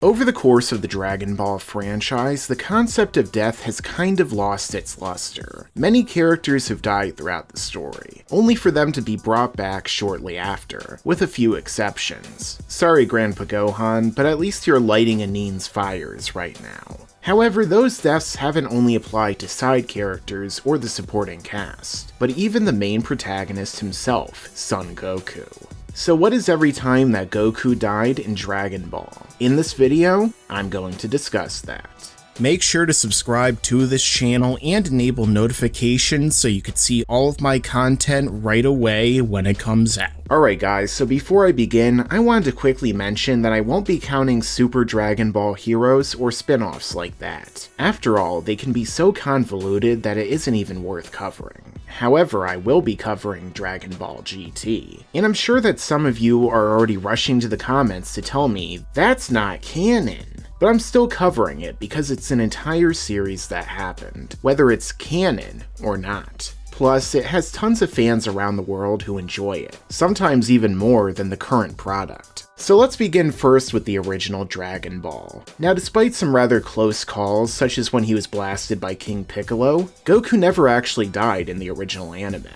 Over the course of the Dragon Ball franchise, the concept of death has kind of lost its luster. Many characters have died throughout the story, only for them to be brought back shortly after, with a few exceptions. Sorry Grandpa Gohan, but at least you're lighting Anin's fires right now. However, those deaths haven't only applied to side characters or the supporting cast, but even the main protagonist himself, Son Goku. So what is every time that Goku died in Dragon Ball? In this video, I'm going to discuss that. Make sure to subscribe to this channel and enable notifications so you can see all of my content right away when it comes out. Alright guys, so before I begin, I wanted to quickly mention that I won't be counting Super Dragon Ball Heroes or spin-offs like that. After all, they can be so convoluted that it isn't even worth covering. However, I will be covering Dragon Ball GT, and I'm sure that some of you are already rushing to the comments to tell me that's not canon. But I'm still covering it because it's an entire series that happened, whether it's canon or not. Plus, it has tons of fans around the world who enjoy it, sometimes even more than the current product. So let's begin first with the original Dragon Ball. Now, despite some rather close calls, such as when he was blasted by King Piccolo, Goku never actually died in the original anime.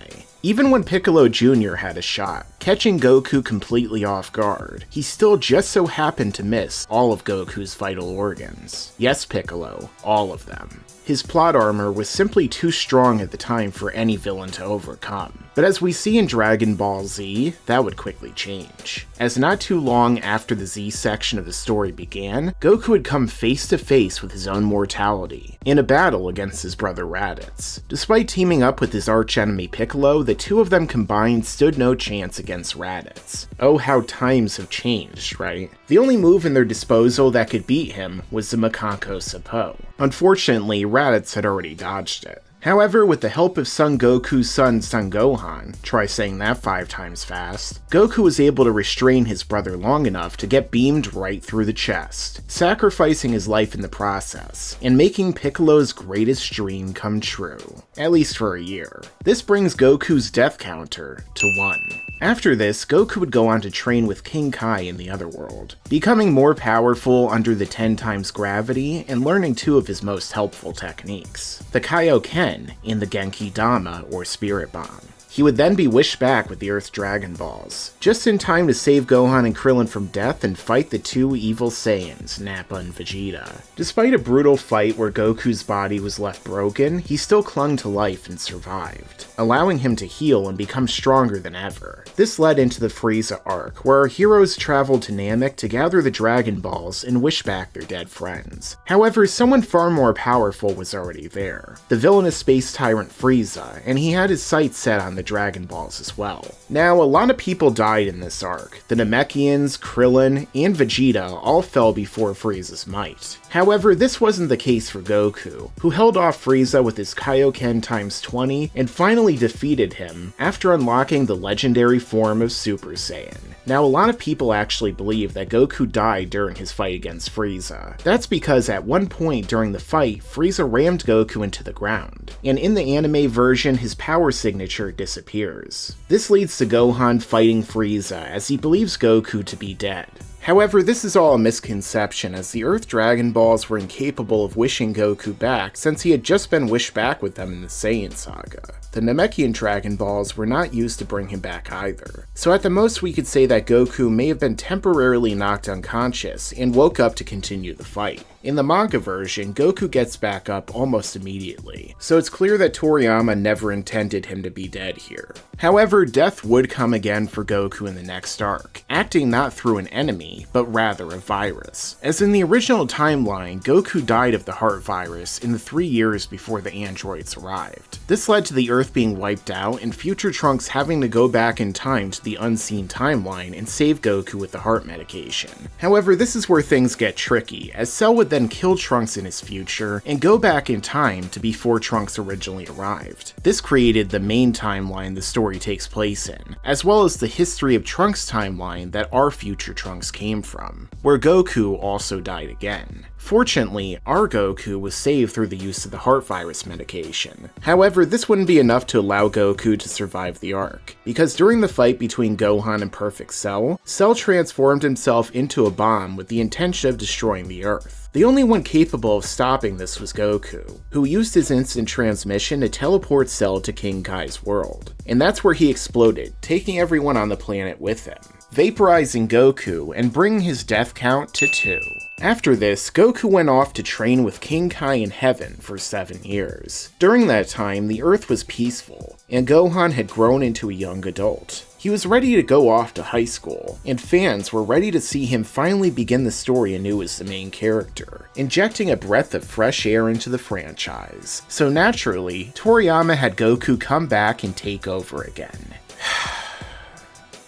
Even when Piccolo Jr. had a shot, catching Goku completely off guard, he still just so happened to miss all of Goku's vital organs. Yes, Piccolo, all of them. His plot armor was simply too strong at the time for any villain to overcome. But as we see in Dragon Ball Z, that would quickly change. As not too long after the Z section of the story began, Goku would come face to face with his own mortality, in a battle against his brother Raditz. Despite teaming up with his archenemy Piccolo, the two of them combined stood no chance against Raditz. Oh, how times have changed, right? The only move in their disposal that could beat him was the Makanko Sapo. Unfortunately, Raditz had already dodged it. However, with the help of Son Goku's son, Son Gohan, try saying that 5 times fast, Goku was able to restrain his brother long enough to get beamed right through the chest, sacrificing his life in the process, and making Piccolo's greatest dream come true, at least for a year. This brings Goku's death counter to 1. After this, Goku would go on to train with King Kai in the Otherworld, becoming more powerful under the 10 times gravity and learning 2 of his most helpful techniques, the Kaioken and the Genki Dama or Spirit Bomb. He would then be wished back with the Earth Dragon Balls, just in time to save Gohan and Krillin from death and fight the 2 evil Saiyans, Nappa and Vegeta. Despite a brutal fight where Goku's body was left broken, he still clung to life and survived, allowing him to heal and become stronger than ever. This led into the Frieza arc, where our heroes traveled to Namek to gather the Dragon Balls and wish back their dead friends. However, someone far more powerful was already there, the villainous space tyrant Frieza, and he had his sights set on the Dragon Balls as well. Now, a lot of people died in this arc. The Namekians, Krillin, and Vegeta all fell before Frieza's might. However, this wasn't the case for Goku, who held off Frieza with his Kaioken times 20 and finally defeated him after unlocking the legendary form of Super Saiyan. Now, a lot of people actually believe that Goku died during his fight against Frieza. That's because at one point during the fight, Frieza rammed Goku into the ground, and in the anime version, his power signature disappears. This leads to Gohan fighting Frieza as he believes Goku to be dead. However, this is all a misconception, as the Earth Dragon Balls were incapable of wishing Goku back since he had just been wished back with them in the Saiyan saga. The Namekian Dragon Balls were not used to bring him back either, so at the most we could say that Goku may have been temporarily knocked unconscious and woke up to continue the fight. In the manga version, Goku gets back up almost immediately, so it's clear that Toriyama never intended him to be dead here. However, death would come again for Goku in the next arc, acting not through an enemy, but rather a virus. As in the original timeline, Goku died of the heart virus in the 3 years before the androids arrived. This led to the Earth being wiped out and future Trunks having to go back in time to the unseen timeline and save Goku with the heart medication. However, this is where things get tricky, as Cell would then kill Trunks in his future and go back in time to before Trunks originally arrived. This created the main timeline the story takes place in, as well as the history of Trunks' timeline that our future Trunks came came from, where Goku also died again. Fortunately, our Goku was saved through the use of the heart virus medication. However, this wouldn't be enough to allow Goku to survive the arc, because during the fight between Gohan and Perfect Cell, Cell transformed himself into a bomb with the intention of destroying the Earth. The only one capable of stopping this was Goku, who used his instant transmission to teleport Cell to King Kai's world. And that's where he exploded, taking everyone on the planet with him, vaporizing Goku and bringing his death count to 2. After this, Goku went off to train with King Kai in heaven for 7 years. During that time, the Earth was peaceful, and Gohan had grown into a young adult. He was ready to go off to high school, and fans were ready to see him finally begin the story anew as the main character, injecting a breath of fresh air into the franchise. So naturally, Toriyama had Goku come back and take over again.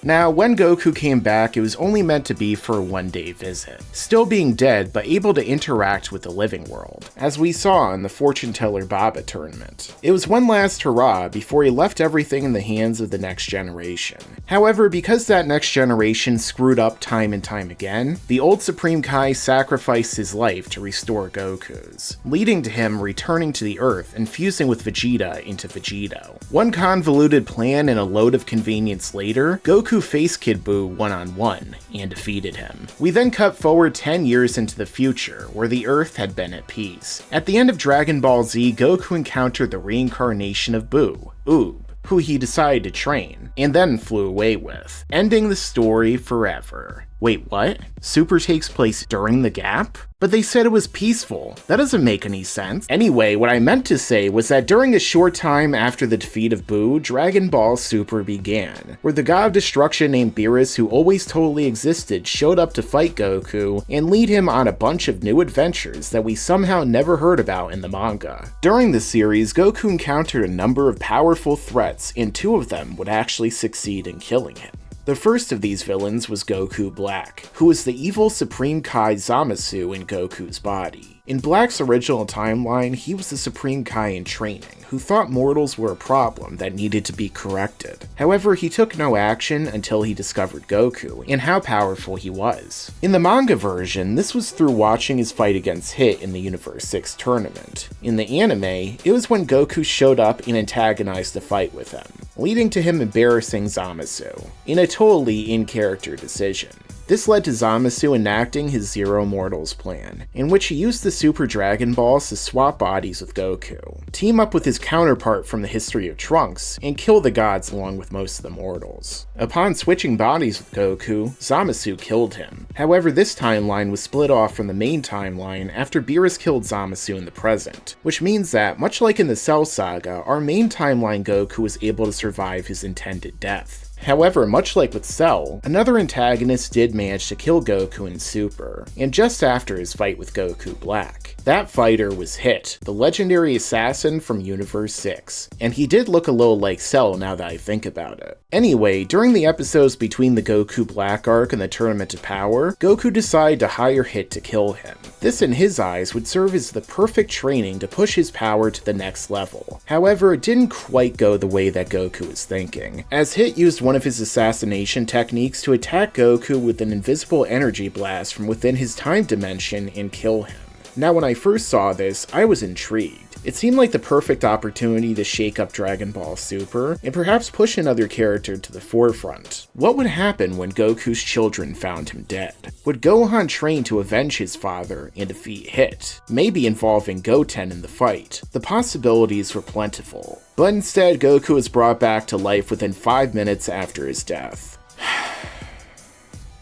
Now, when Goku came back, it was only meant to be for a one-day visit, still being dead but able to interact with the living world, as we saw in the Fortune Teller Baba tournament. It was one last hurrah before he left everything in the hands of the next generation. However, because that next generation screwed up time and time again, the old Supreme Kai sacrificed his life to restore Goku's, leading to him returning to the Earth and fusing with Vegeta into Vegito. One convoluted plan and a load of convenience later, Goku faced Kid Buu one-on-one and defeated him. We then cut forward 10 years into the future, where the Earth had been at peace. At the end of Dragon Ball Z, Goku encountered the reincarnation of Buu, Oob, who he decided to train, and then flew away with, ending the story forever. Wait, what? Super takes place during the gap? But they said it was peaceful. That doesn't make any sense. Anyway, what I meant to say was that during a short time after the defeat of Buu, Dragon Ball Super began, where the god of destruction named Beerus, who always totally existed, showed up to fight Goku and lead him on a bunch of new adventures that we somehow never heard about in the manga. During the series, Goku encountered a number of powerful threats, and 2 of them would actually succeed in killing him. The first of these villains was Goku Black, who was the evil Supreme Kai Zamasu in Goku's body. In Black's original timeline, he was the Supreme Kai in training, who thought mortals were a problem that needed to be corrected. However, he took no action until he discovered Goku, and how powerful he was. In the manga version, this was through watching his fight against Hit in the Universe 6 tournament. In the anime, it was when Goku showed up and antagonized the fight with him, leading to him embarrassing Zamasu, in a totally in-character decision. This led to Zamasu enacting his Zero Mortals plan, in which he used the Super Dragon Balls to swap bodies with Goku, team up with his counterpart from the history of Trunks, and kill the gods along with most of the mortals. Upon switching bodies with Goku, Zamasu killed him. However, this timeline was split off from the main timeline after Beerus killed Zamasu in the present, which means that, much like in the Cell Saga, our main timeline Goku was able to survive his intended death. However, much like with Cell, another antagonist did manage to kill Goku in Super, and just after his fight with Goku Black. That fighter was Hit, the legendary assassin from Universe 6, and he did look a little like Cell now that I think about it. Anyway, during the episodes between the Goku Black arc and the Tournament of Power, Goku decided to hire Hit to kill him. This in his eyes would serve as the perfect training to push his power to the next level. However, it didn't quite go the way that Goku was thinking, as Hit used one of his assassination techniques to attack Goku with an invisible energy blast from within his time dimension and kill him. Now, when I first saw this, I was intrigued. It seemed like the perfect opportunity to shake up Dragon Ball Super, and perhaps push another character to the forefront. What would happen when Goku's children found him dead? Would Gohan train to avenge his father and defeat Hit, maybe involving Goten in the fight? The possibilities were plentiful, but instead Goku was brought back to life within 5 minutes after his death.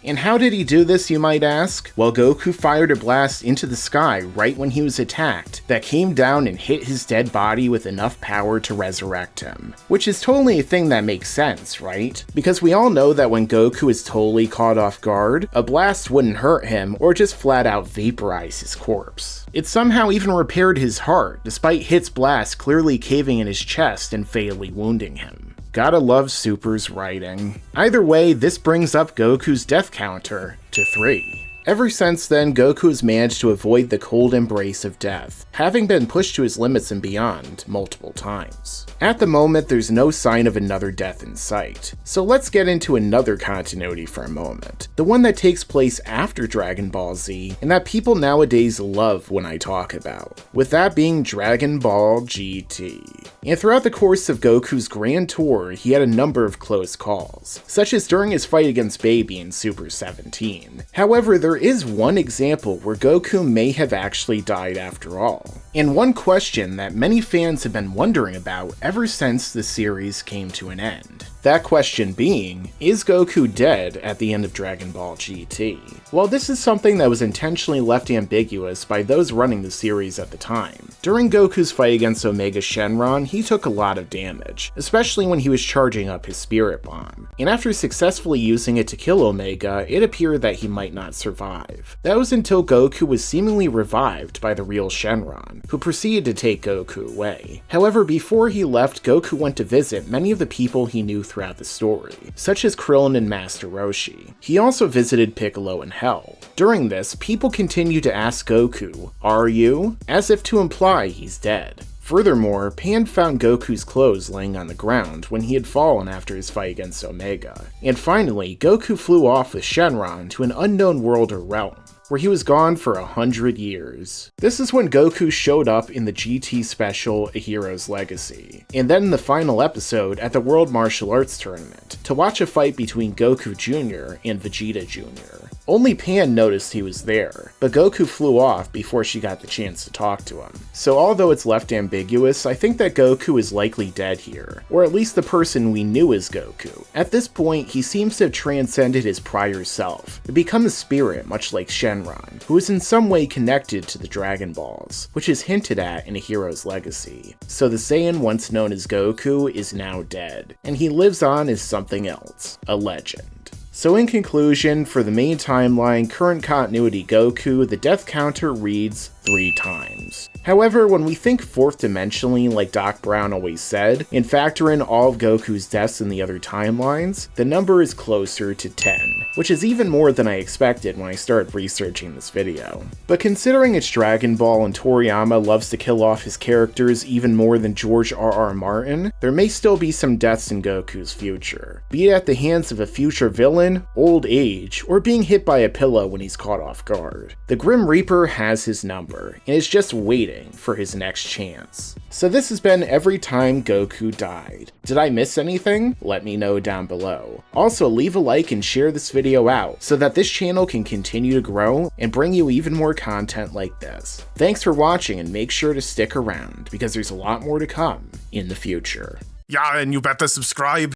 And how did he do this, you might ask? Well, Goku fired a blast into the sky right when he was attacked that came down and hit his dead body with enough power to resurrect him. Which is totally a thing that makes sense, right? Because we all know that when Goku is totally caught off guard, a blast wouldn't hurt him or just flat out vaporize his corpse. It somehow even repaired his heart, despite Hit's blast clearly caving in his chest and fatally wounding him. Gotta love Super's writing. Either way, this brings up Goku's death counter to 3. Ever since then, Goku has managed to avoid the cold embrace of death, having been pushed to his limits and beyond multiple times. At the moment, there's no sign of another death in sight, so let's get into another continuity for a moment, the one that takes place after Dragon Ball Z, and that people nowadays love when I talk about, with that being Dragon Ball GT. And throughout the course of Goku's grand tour, he had a number of close calls, such as during his fight against Baby in Super 17. However, there is one example where Goku may have actually died after all, and one question that many fans have been wondering about ever since the series came to an end. That question being, is Goku dead at the end of Dragon Ball GT? Well, this is something that was intentionally left ambiguous by those running the series at the time. During Goku's fight against Omega Shenron, he took a lot of damage, especially when he was charging up his Spirit Bomb, and after successfully using it to kill Omega, it appeared that he might not survive. That was until Goku was seemingly revived by the real Shenron, who proceeded to take Goku away. However, before he left, Goku went to visit many of the people he knew throughout the story, such as Krillin and Master Roshi. He also visited Piccolo in Hell. During this, people continued to ask Goku, "Are you?" as if to imply he's dead. Furthermore, Pan found Goku's clothes laying on the ground when he had fallen after his fight against Omega. And finally, Goku flew off with Shenron to an unknown world or realm, where he was gone for 100 years. This is when Goku showed up in the GT special A Hero's Legacy, and then in the final episode at the World Martial Arts Tournament, to watch a fight between Goku Jr. and Vegeta Jr. Only Pan noticed he was there, but Goku flew off before she got the chance to talk to him. So although it's left ambiguous, I think that Goku is likely dead here, or at least the person we knew as Goku. At this point, he seems to have transcended his prior self, to become a spirit much like Shenron, who is in some way connected to the Dragon Balls, which is hinted at in A Hero's Legacy. So the Saiyan once known as Goku is now dead, and he lives on as something else, a legend. So in conclusion, for the main timeline, current continuity Goku, the death counter reads 3 times. However, when we think fourth dimensionally like Doc Brown always said, and factor in all of Goku's deaths in the other timelines, the number is closer to 10, which is even more than I expected when I started researching this video. But considering it's Dragon Ball and Toriyama loves to kill off his characters even more than George R.R. Martin, there may still be some deaths in Goku's future, be it at the hands of a future villain, old age, or being hit by a pillow when he's caught off guard. The Grim Reaper has his number, and is just waiting for his next chance. So this has been Every Time Goku Died. Did I miss anything? Let me know down below. Also, leave a like and share this video out so that this channel can continue to grow and bring you even more content like this. Thanks for watching, and make sure to stick around because there's a lot more to come in the future. Yeah, and you better subscribe.